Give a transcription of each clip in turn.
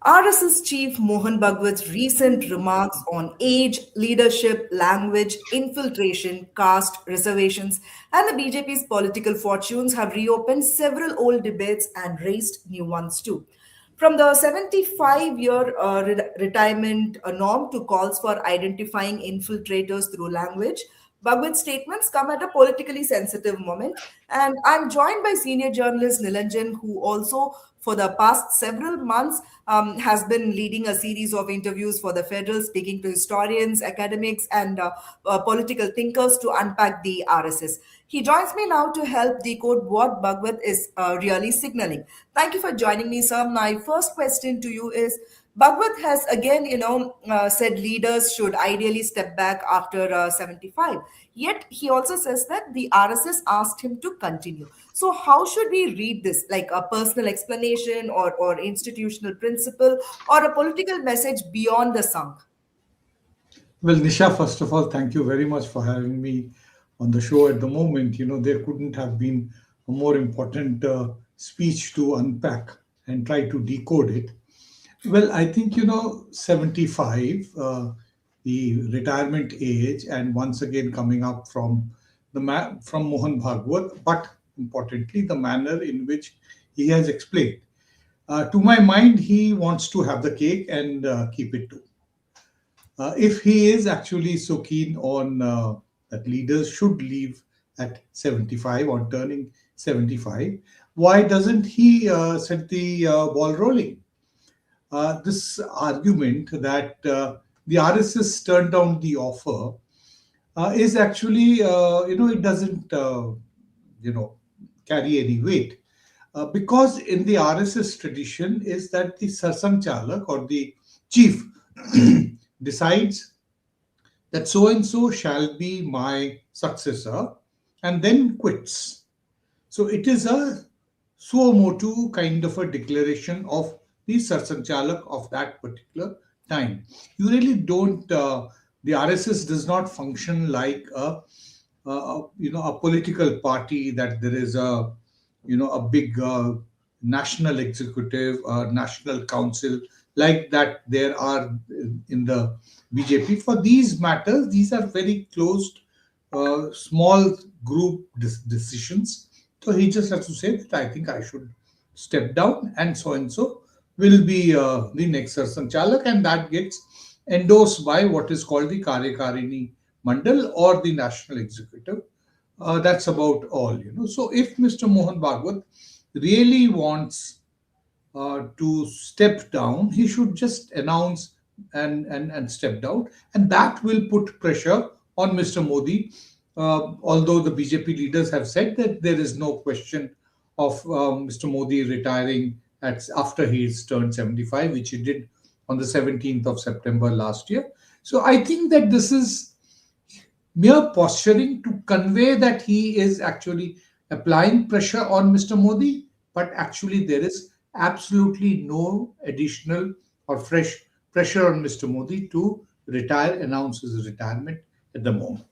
RSS chief Mohan Bhagwat's recent remarks on age, leadership, language, infiltration, caste, reservations, and the BJP's political fortunes have reopened several old debates and raised new ones too. From the 75-year retirement norm to calls for identifying infiltrators through language, Bhagwat's statements come at a politically sensitive moment. And I'm joined by senior journalist Nilanjan, who also, for the past several months, has been leading a series of interviews for the Federal, speaking to historians, academics, and political thinkers to unpack the RSS. He joins me now to help decode what Bhagwat is really signaling. Thank you for joining me, sir. My first question to you is, Bhagwat has again, said leaders should ideally step back after 75. Yet he also says that the RSS asked him to continue. So how should we read this? Like a personal explanation or institutional principle or a political message beyond the Sangh? Well, Nisha, first of all, thank you very much for having me on the show at the moment. There couldn't have been a more important speech to unpack and try to decode it. Well, I think, 75, the retirement age, and once again coming up from from Mohan Bhagwat, but importantly, the manner in which he has explained. To my mind, he wants to have the cake and keep it too. If he is actually so keen on that leaders should leave at 75, on turning 75, why doesn't he set the ball rolling? This argument that the RSS turned down the offer is actually, it doesn't, you know, carry any weight. Because in the RSS tradition is that the Sarsang Chalak or the chief decides that so and so shall be my successor and then quits. So it is a suo motu kind of a declaration of the Sarsanchalak of that particular time. You really don't, the RSS does not function like a political party that there is a big national executive, national council like that there are in the BJP. For these matters, these are very closed, small group decisions. So he just has to say that I think I should step down and so will be the next Sanchalak, and that gets endorsed by what is called the Karyakarini Mandal or the National Executive. That's about all. So if Mr. Mohan Bhagwat really wants to step down, he should just announce and step down, and that will put pressure on Mr. Modi. Although the BJP leaders have said that there is no question of Mr. Modi retiring after he's turned 75, which he did on the 17th of September last year. So I think that this is mere posturing to convey that he is actually applying pressure on Mr. Modi, but actually there is absolutely no additional or fresh pressure on Mr. Modi to announce his retirement at the moment.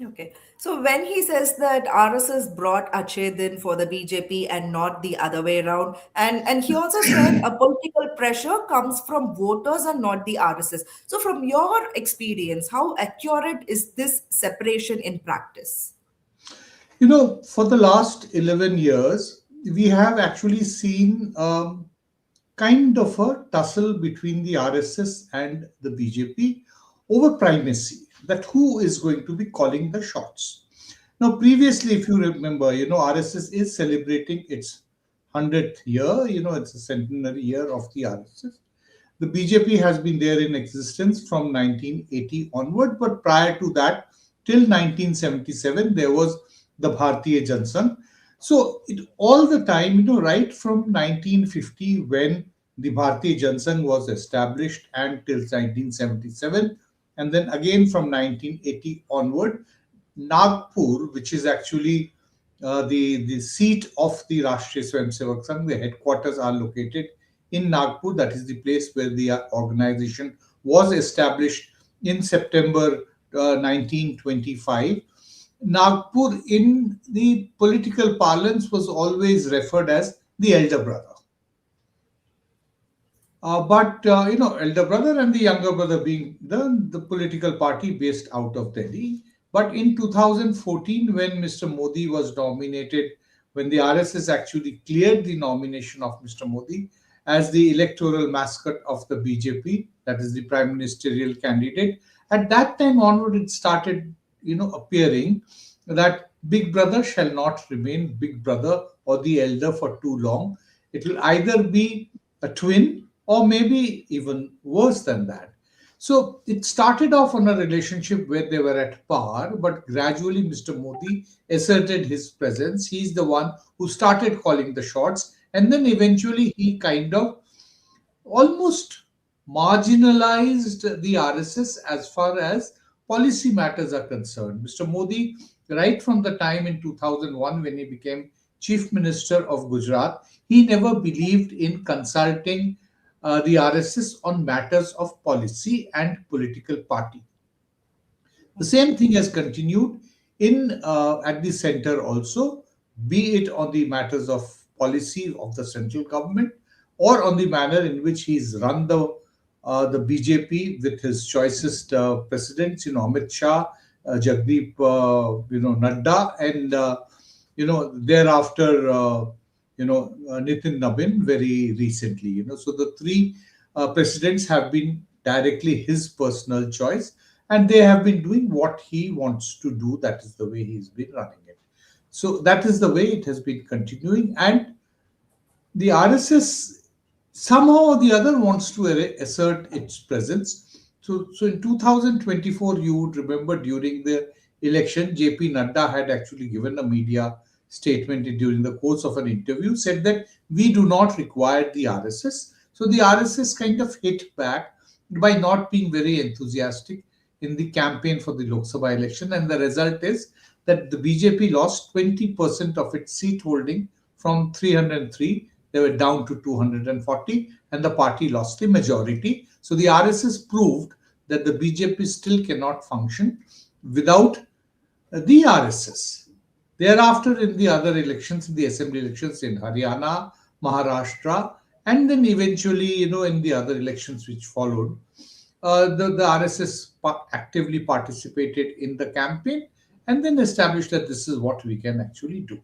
Okay. So when he says that RSS brought Achedin for the BJP and not the other way around, and he also said a political pressure comes from voters and not the RSS. So from your experience, how accurate is this separation in practice? For the last 11 years, we have actually seen kind of a tussle between the RSS and the BJP over primacy, that who is going to be calling the shots. Now, previously, if you remember, RSS is celebrating its 100th year, it's a centenary year of the RSS. The BJP has been there in existence from 1980 onward, but prior to that, till 1977, there was the Bharatiya Jansangh. So all the time, right from 1950, when the Bharatiya Jansangh was established, and till 1977, and then again from 1980 onward, Nagpur, which is actually the seat of the Rashtriya Swayamsevak Sangh, the headquarters are located in Nagpur. That is the place where the organization was established in September 1925. Nagpur in the political parlance was always referred as the elder brother. But elder brother and the younger brother being the political party based out of Delhi. But in 2014, when Mr. Modi was nominated, when the RSS actually cleared the nomination of Mr. Modi as the electoral mascot of the BJP, that is the prime ministerial candidate, at that time onward, it started, appearing that Big Brother shall not remain Big Brother or the elder for too long. It will either be a twin or maybe even worse than that. So it started off on a relationship where they were at par, but gradually Mr. Modi asserted his presence. He's the one who started calling the shots, and then eventually he kind of almost marginalized the RSS as far as policy matters are concerned. Mr. Modi, right from the time in 2001 when he became Chief Minister of Gujarat, he never believed in consulting the RSS on matters of policy and political party. The same thing has continued in at the center also, be it on the matters of policy of the central government or on the manner in which he's run the BJP with his choicest presidents, Amit Shah, Jagdeep, Nadda, and thereafter, Nitin Nabin very recently. So the three presidents have been directly his personal choice, and they have been doing what he wants to do. That is the way he's been running it. So that is the way it has been continuing, and the RSS somehow or the other wants to assert its presence. So in 2024, you would remember during the election, JP Nadda had actually given a media statement during the course of an interview, said that we do not require the RSS. So the RSS kind of hit back by not being very enthusiastic in the campaign for the Lok Sabha election. And the result is that the BJP lost 20% of its seat holding from 303. They were down to 240, and the party lost the majority. So the RSS proved that the BJP still cannot function without the RSS. Thereafter, in the other elections, in the assembly elections in Haryana, Maharashtra, and then eventually, in the other elections which followed, the RSS actively participated in the campaign and then established that this is what we can actually do.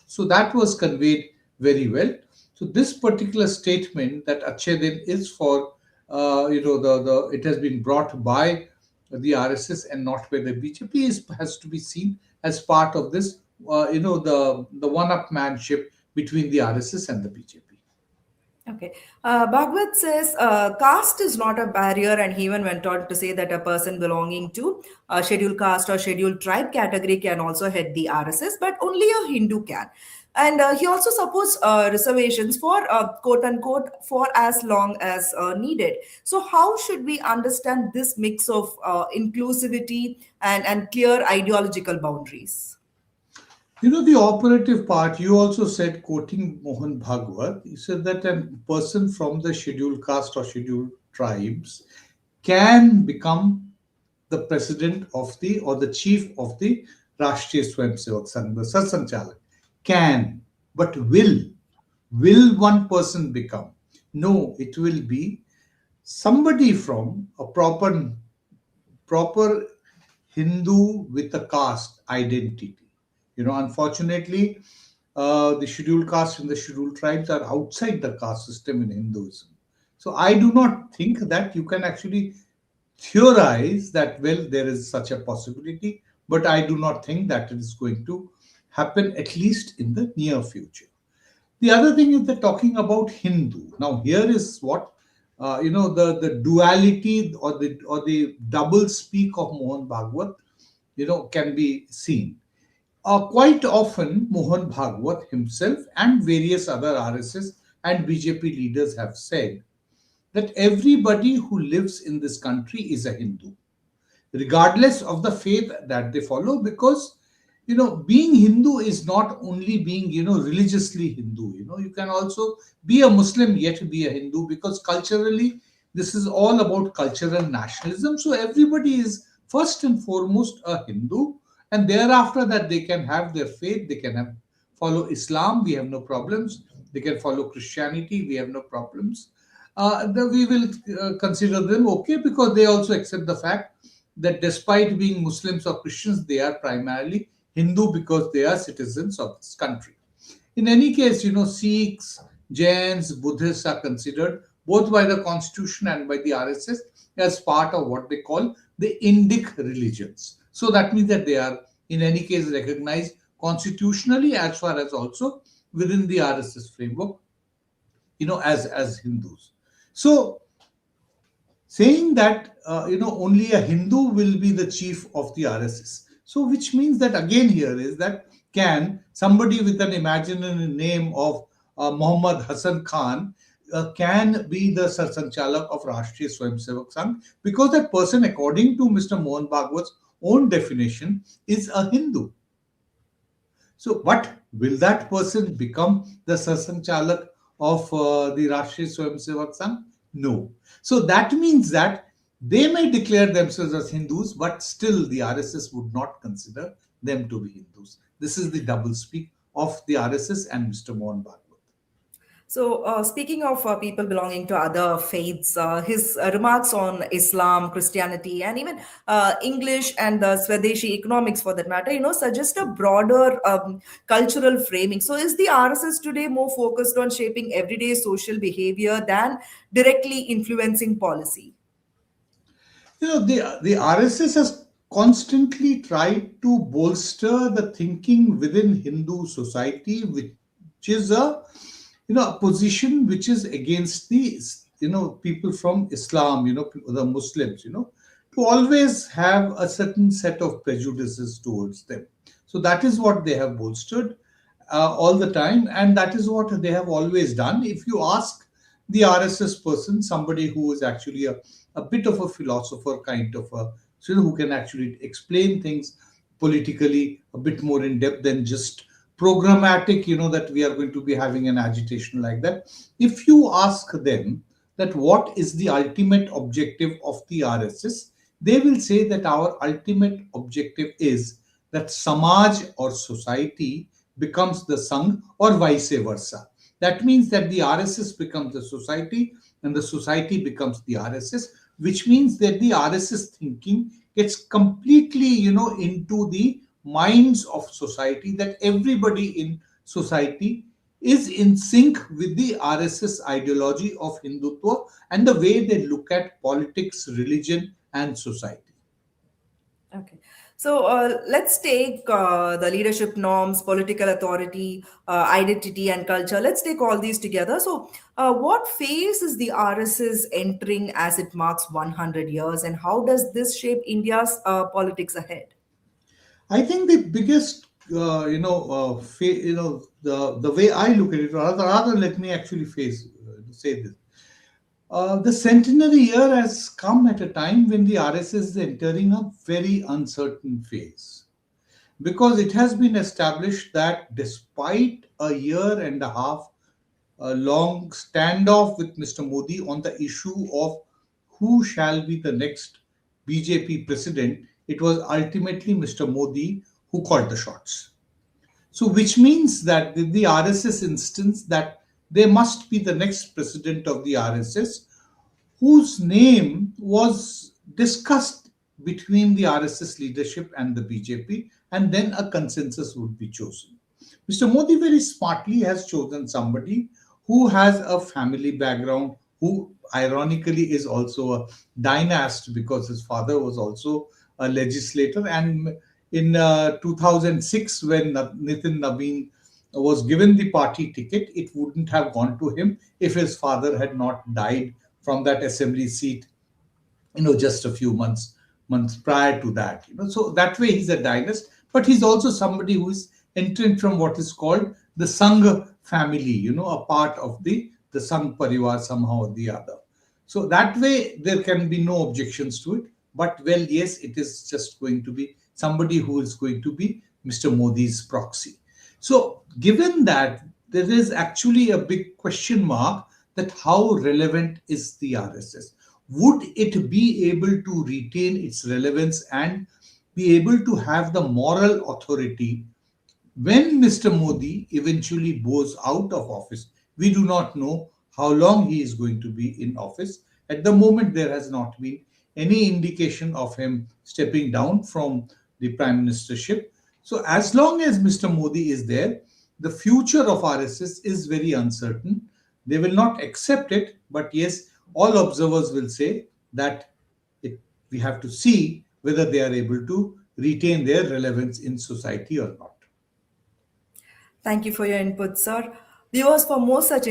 So that was conveyed very well. So this particular statement that Achedin is for, the it has been brought by the RSS and not by the BJP has to be seen as part of this, the one-upmanship between the RSS and the BJP. Okay. Bhagwat says caste is not a barrier, and he even went on to say that a person belonging to a scheduled caste or scheduled tribe category can also head the RSS, but only a Hindu can. And he also supports reservations for quote unquote for as long as needed. So, how should we understand this mix of inclusivity and clear ideological boundaries? The operative part, you also said, quoting Mohan Bhagwat, you said that a person from the scheduled caste or scheduled tribes can become the president of the or the chief of the Rashtriya Swayamsevak Sangh, the Sarsanchalak. Can, but will. Will one person become? No, it will be somebody from a proper Hindu with a caste identity. Unfortunately, the scheduled caste and the scheduled tribes are outside the caste system in Hinduism. So I do not think that you can actually theorize that, well, there is such a possibility, but I do not think that it is going to happen, at least in the near future. The other thing is that talking about Hindu. Now, here is what the duality or the double speak of Mohan Bhagwat, can be seen. Quite often, Mohan Bhagwat himself and various other RSS and BJP leaders have said that everybody who lives in this country is a Hindu, regardless of the faith that they follow, because being Hindu is not only being religiously Hindu. You can also be a Muslim yet be a Hindu, because culturally this is all about cultural nationalism. So everybody is first and foremost a Hindu, and thereafter that they can have their faith, they can have follow Islam, we have no problems, they can follow Christianity, we have no problems. we will consider them okay, because they also accept the fact that despite being Muslims or Christians, they are primarily Hindu because they are citizens of this country. In any case, Sikhs, Jains, Buddhists are considered both by the constitution and by the RSS as part of what they call the Indic religions. So that means that they are, in any case, recognized constitutionally as far as also within the RSS framework, as Hindus. So saying that only a Hindu will be the chief of the RSS. So which means that again here is that, can somebody with an imaginary name of Muhammad Hassan Khan can be the Sarsanchalak of Rashtriya Swayamsevak Sangh, because that person, according to Mr. Mohan Bhagwat's own definition, is a Hindu. So, but will that person become the Sasanchalak of the Rashtriya Swayamsevak Sangh? No. So that means that they may declare themselves as Hindus, but still the RSS would not consider them to be Hindus. This is the double speak of the RSS and Mr. Mohan Bhagwat. So, speaking of people belonging to other faiths, his remarks on Islam, Christianity, and even English and the Swadeshi economics, for that matter, suggest a broader cultural framing. So, is the RSS today more focused on shaping everyday social behavior than directly influencing policy? The RSS has constantly tried to bolster the thinking within Hindu society, which is a position which is against the people from Islam, the Muslims, to always have a certain set of prejudices towards them. So that is what they have bolstered all the time, and that is what they have always done. If you ask the RSS person, somebody who is actually a bit of a philosopher, kind of a, who can actually explain things politically a bit more in depth than just programmatic, that we are going to be having an agitation like that. If you ask them that what is the ultimate objective of the RSS, they will say that our ultimate objective is that Samaj or society becomes the Sangh, or vice versa. That means that the RSS becomes the society and the society becomes the RSS, which means that the RSS thinking gets completely, into the minds of society, that everybody in society is in sync with the RSS ideology of Hindutva and the way they look at politics, religion, and society. Okay. So let's take the leadership norms, political authority, identity, and culture. Let's take all these together. So, what phase is the RSS entering as it marks 100 years, and how does this shape India's politics ahead? I think the biggest, the way I look at it, rather let me actually say this. The centenary year has come at a time when the RSS is entering a very uncertain phase, because it has been established that despite a year and a half long standoff with Mr. Modi on the issue of who shall be the next BJP president, it was ultimately Mr. Modi who called the shots. So, which means that in the RSS instance, that there must be the next president of the RSS whose name was discussed between the RSS leadership and the BJP, and then a consensus would be chosen. Mr. Modi very smartly has chosen somebody who has a family background, who ironically is also a dynast because his father was also a legislator. And in 2006, when Nitin Nabin was given the party ticket, it wouldn't have gone to him if his father had not died from that assembly seat, just a few months prior to that. So that way he's a dynast, but he's also somebody who is entering from what is called the Sangh family, a part of the Sangh Parivar somehow or the other. So that way there can be no objections to it. But well, yes, it is just going to be somebody who is going to be Mr. Modi's proxy. So given that, there is actually a big question mark that how relevant is the RSS? Would it be able to retain its relevance and be able to have the moral authority when Mr. Modi eventually goes out of office? We do not know how long he is going to be in office. At the moment, there has not been any indication of him stepping down from the prime ministership. So, as long as Mr. Modi is there, the future of RSS is very uncertain. They will not accept it, but yes, all observers will say that it, we have to see whether they are able to retain their relevance in society or not. Thank you for your input, sir. Viewers, for more such